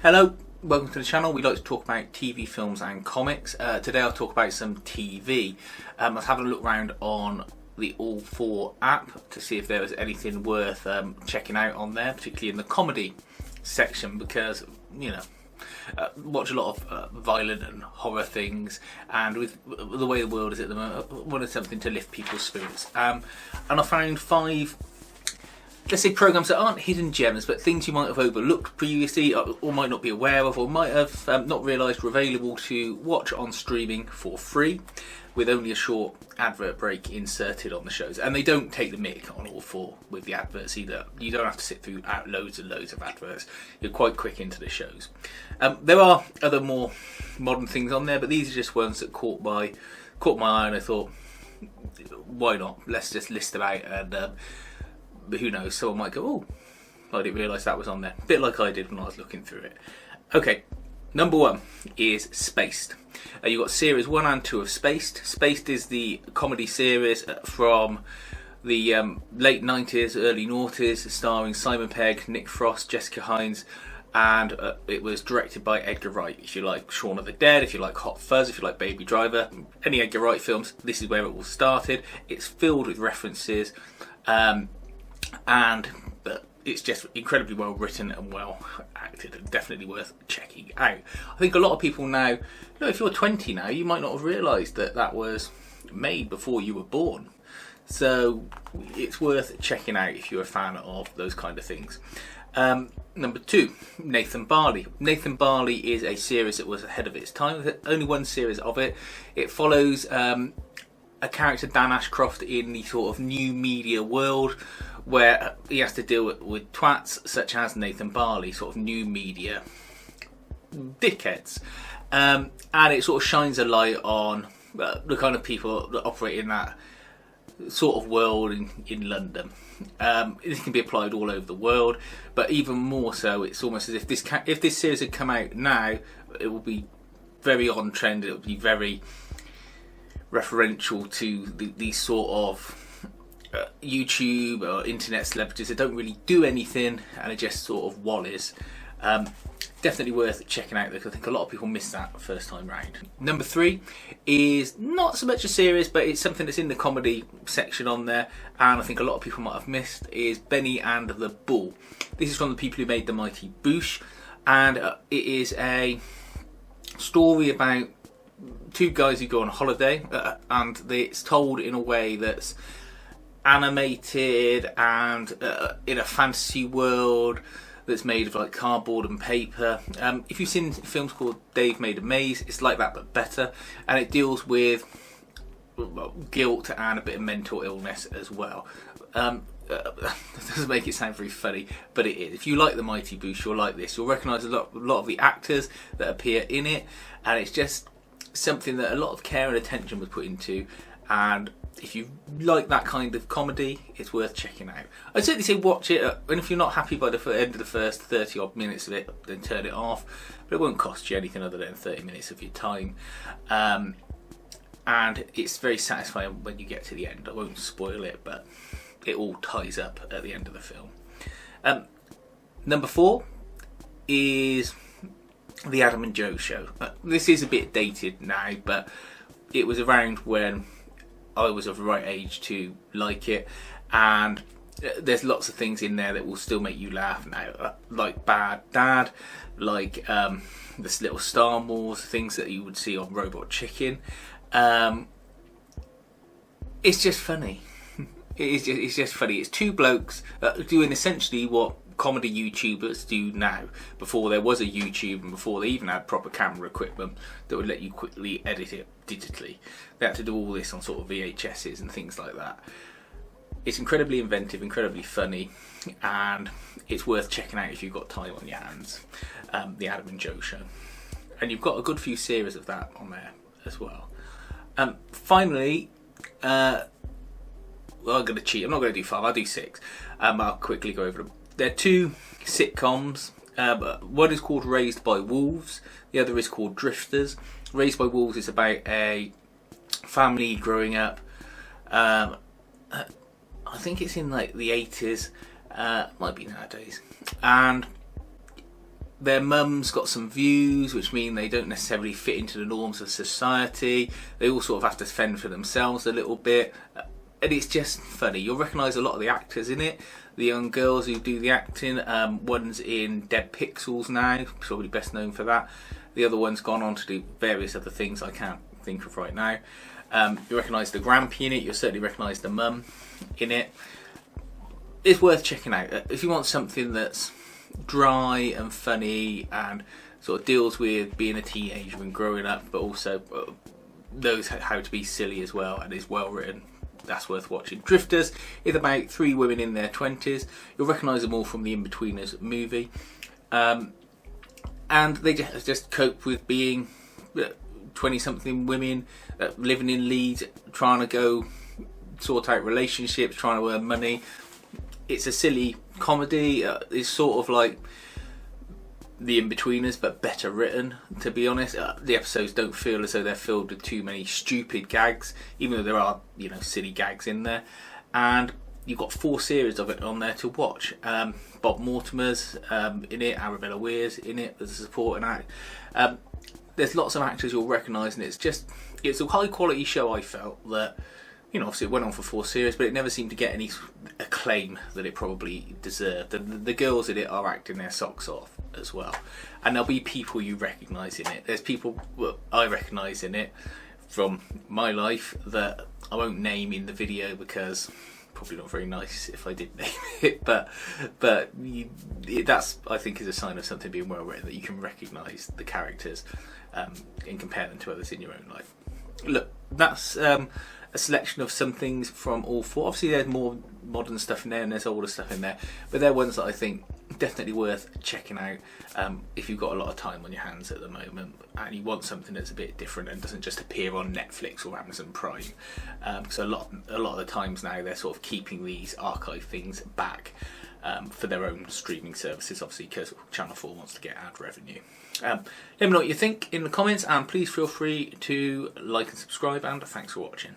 Hello, welcome to the channel. We like to talk about TV, films and comics. Today I'll talk about some TV. I was having a look around on the All 4 app to see if there was anything worth checking out on there, particularly in the comedy section, because, you know, watch a lot of violent and horror things, and with the way the world is at the moment, I wanted something to lift people's spirits. And I found 5, let's say, programs that aren't hidden gems, but things you might have overlooked previously, or might not be aware of, or might have not realised were available to watch on streaming for free, with only a short advert break inserted on the shows. And they don't take the mick on All 4 with the adverts either. You don't have to sit through loads and loads of adverts. You're quite quick into the shows. There are other more modern things on there, but these are just ones that caught my eye, and I thought, why not? Let's just list them out, and but who knows, someone might go, oh, I didn't realise that was on there. A bit like I did when I was looking through it. Okay, number 1 is Spaced. You've got series 1 and 2 of Spaced. Spaced is the comedy series from the late 90s, early noughties, starring Simon Pegg, Nick Frost, Jessica Hines, and it was directed by Edgar Wright. If you like Shaun of the Dead, if you like Hot Fuzz, if you like Baby Driver, any Edgar Wright films, this is where it all started. It's filled with references, and it's just incredibly well written and well acted, and definitely worth checking out. I think a lot of people now, you know, if you're 20 now, you might not have realised that that was made before you were born. So it's worth checking out if you're a fan of those kind of things. Number 2, Nathan Barley. Nathan Barley is a series that was ahead of its time. There's only one series of it. It follows a character, Dan Ashcroft, in the sort of new media world, where he has to deal with twats such as Nathan Barley, sort of new media dickheads. And it sort of shines a light on the kind of people that operate in that sort of world in London. This can be applied all over the world, but even more so, it's almost as if this series had come out now, it will be very on trend, it will be very referential to these sort of YouTube or internet celebrities that don't really do anything and are just sort of wallies. Definitely worth checking out, because I think a lot of people miss that first time round. Number 3 is not so much a series, but it's something that's in the comedy section on there, and I think a lot of people might have missed, is Benny and the Bull. This is from the people who made The Mighty Boosh, and it is a story about 2 guys who go on holiday, and it's told in a way that's animated and in a fantasy world that's made of like cardboard and paper. If you've seen films called Dave Made a Maze, it's like that but better, and it deals with guilt and a bit of mental illness as well. That doesn't make it sound very funny, but it is. If you like The Mighty Boosh, you'll like this. You'll recognise a lot of the actors that appear in it, and it's just something that a lot of care and attention was put into, and if you like that kind of comedy, it's worth checking out. I'd certainly say watch it, and if you're not happy by the end of the first 30 odd minutes of it, then turn it off, but it won't cost you anything other than 30 minutes of your time. And it's very satisfying when you get to the end. I won't spoil it, but it all ties up at the end of the film. Number 4 is The Adam and Joe Show. This is a bit dated now, but it was around when I was of the right age to like it, and there's lots of things in there that will still make you laugh now, like Bad Dad, like this little Star Wars, things that you would see on Robot Chicken. It's just funny. It's just funny. It's 2 blokes doing essentially what comedy YouTubers do now, before there was a YouTube and before they even had proper camera equipment that would let you quickly edit it digitally. They had to do all this on sort of VHSs and things like that. It's incredibly inventive, incredibly funny, and it's worth checking out if you've got time on your hands. The Adam and Joe Show, and you've got a good few series of that on there as well. Finally, well, I'm going to cheat. I'm not going to do 5. I'll do 6. I'll quickly go over them. There are 2 sitcoms. One is called Raised by Wolves. The other is called Drifters. Raised by Wolves is about a family growing up. I think it's in like the 80s. Might be nowadays. And their mum's got some views which mean they don't necessarily fit into the norms of society. They all sort of have to fend for themselves a little bit, and it's just funny. You'll recognise a lot of the actors in it, the young girls who do the acting. One's in Dead Pixels now, probably best known for that. The other one's gone on to do various other things I can't think of right now. You recognise the Grampy in it, you'll certainly recognise the mum in it. It's worth checking out. If you want something that's dry and funny and sort of deals with being a teenager and growing up, but also knows how to be silly as well and is well written, that's worth watching. Drifters is about 3 women in their 20s. You'll recognise them all from the In-Betweeners movie. And they just cope with being 20-something women living in Leeds, trying to go sort out relationships, trying to earn money. It's a silly comedy. It's sort of like the In-Betweeners, but better written, to be honest. The episodes don't feel as though they're filled with too many stupid gags, even though there are, silly gags in there. And you've got 4 series of it on there to watch. Bob Mortimer's in it, Arabella Weir's in it as a supporting act. There's lots of actors you'll recognise, and it's a high quality show. I felt that, obviously it went on for 4 series, but it never seemed to get any acclaim that it probably deserved. And the girls in it are acting their socks off as well. And there'll be people you recognise in it. There's people I recognise in it from my life that I won't name in the video because probably not very nice if I did name it, but that's, I think, is a sign of something being well written, that you can recognise the characters and compare them to others in your own life. Look, that's a selection of some things from all 4. Obviously there's more modern stuff in there and there's older stuff in there, but they're ones that I think definitely worth checking out if you've got a lot of time on your hands at the moment and you want something that's a bit different and doesn't just appear on Netflix or Amazon Prime. So a lot of the times now they're sort of keeping these archive things back for their own streaming services, obviously, because Channel 4 wants to get ad revenue. Let me know what you think in the comments, and please feel free to like and subscribe, and thanks for watching.